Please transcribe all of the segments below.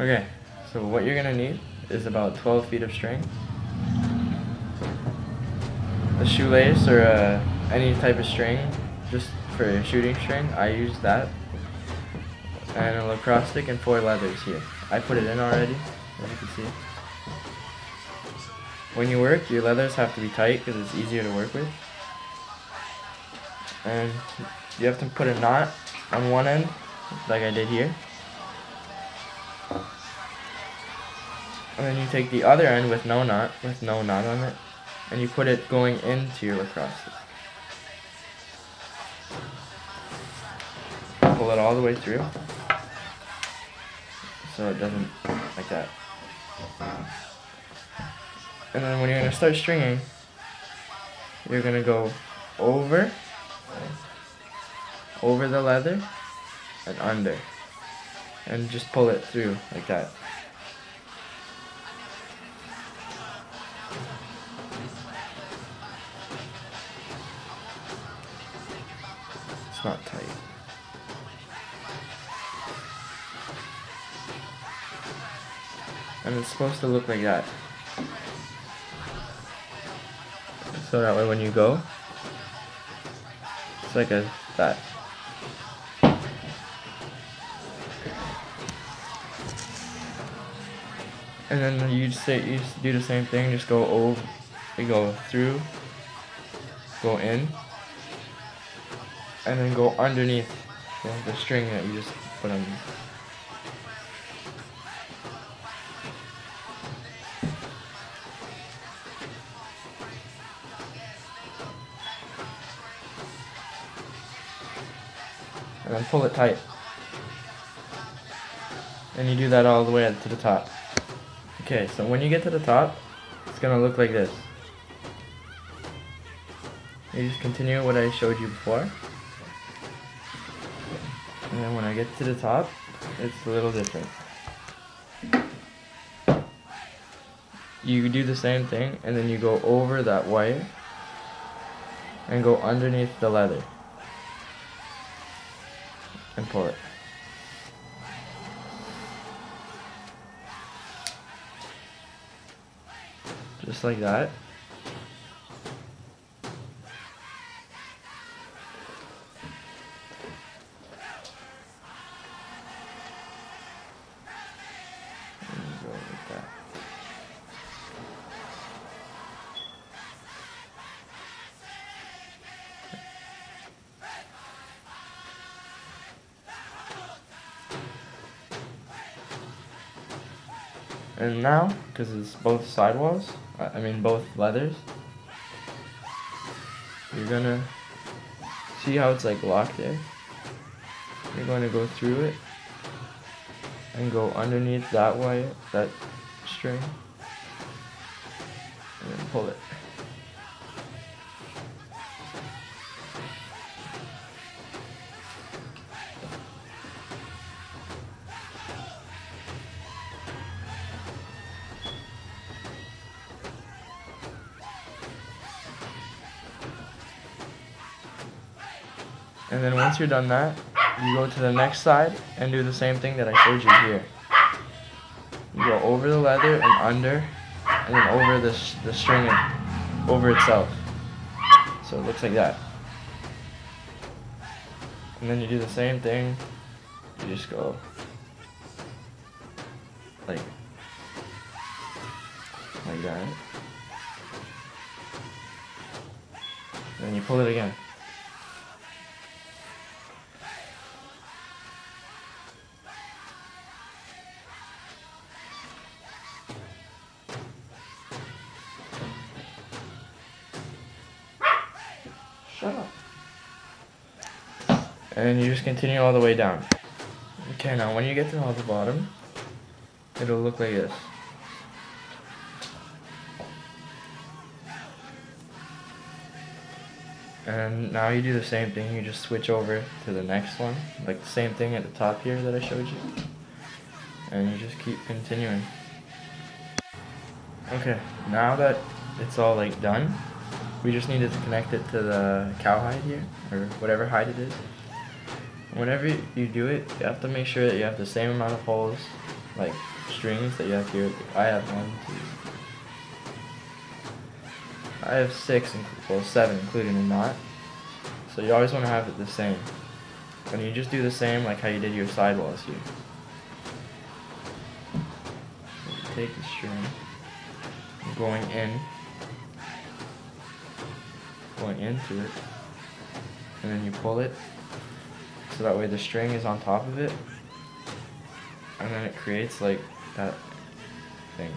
Okay, so what you're gonna need is about 12 feet of string, a shoelace or any type of string, just for shooting string. I use that, and a lacrosse stick and 4 leathers here. I put it in already, as you can see. When you work, your leathers have to be tight because it's easier to work with. And you have to put a knot on one end, like I did here. And then you take the other end with no knot on it, and you put it going into your lacrosse stick. Pull it all the way through, so it doesn't, like that. And then when you're going to start stringing, you're going to go over the leather and under, and just pull it through like that. It's not tight. And it's supposed to look like that. So that way when you go, it's like that. And then you do the same thing, just go over, you go through, go in, and then go underneath the string that you just put on. And then pull it tight. And you do that all the way to the top. Okay, so when you get to the top, it's gonna look like this. You just continue what I showed you before. And then when I get to the top, it's a little different. You do the same thing, and then you go over that wire and go underneath the leather and pull it. Just like that. And go like that. And now, because it's both sidewalls, both leathers, you're gonna see how it's like locked there. You're going to go through it and go underneath that wire, that string, and then pull it. And then once you're done that, you go to the next side and do the same thing that I showed you here. You go over the leather and under, and then over the string and over itself. So it looks like that. And then you do the same thing. You just go like that. And then you pull it again. Shut up. And you just continue all the way down. Okay, now when you get to the bottom, it'll look like this. And now you do the same thing, you just switch over to the next one, like the same thing at the top here that I showed you. And you just keep continuing. Okay, now that it's all like done, we just needed to connect it to the cowhide here, or whatever hide it is. Whenever you do it, you have to make sure that you have the same amount of holes like strings that you have here. I have 1, 2. I have 6, well 7 including the knot. So you always want to have it the same. And you just do the same like how you did your sidewalls here. So you take the string, going into it, and then you pull it, so that way the string is on top of it, and then it creates like that thing.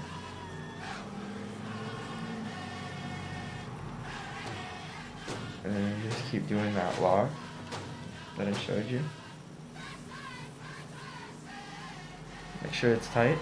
And then you just keep doing that log that I showed you. Make sure it's tight.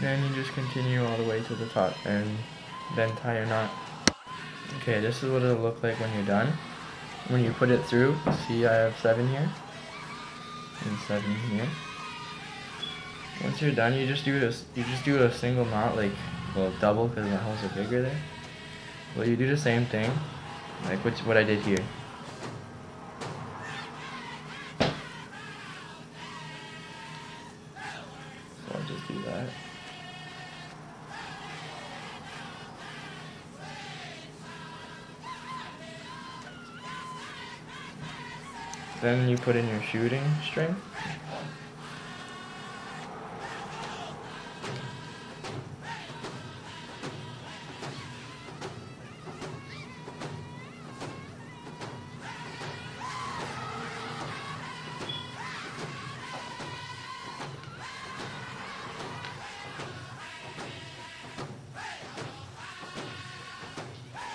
Then you just continue all the way to the top and then tie your knot. Okay, this is what it'll look like when you're done. When you put it through, see I have 7 here and 7 here. Once you're done, you just do a single knot, like, well, double because the holes are bigger there. Well, you do the same thing, like what I did here. So I'll just do that. Then you put in your shooting string.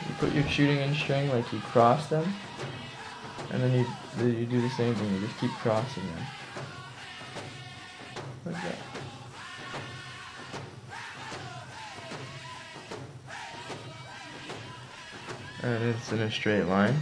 You put your shooting in string, like you cross them. And then you do the same thing, you just keep crossing them. Like that. And it's in a straight line.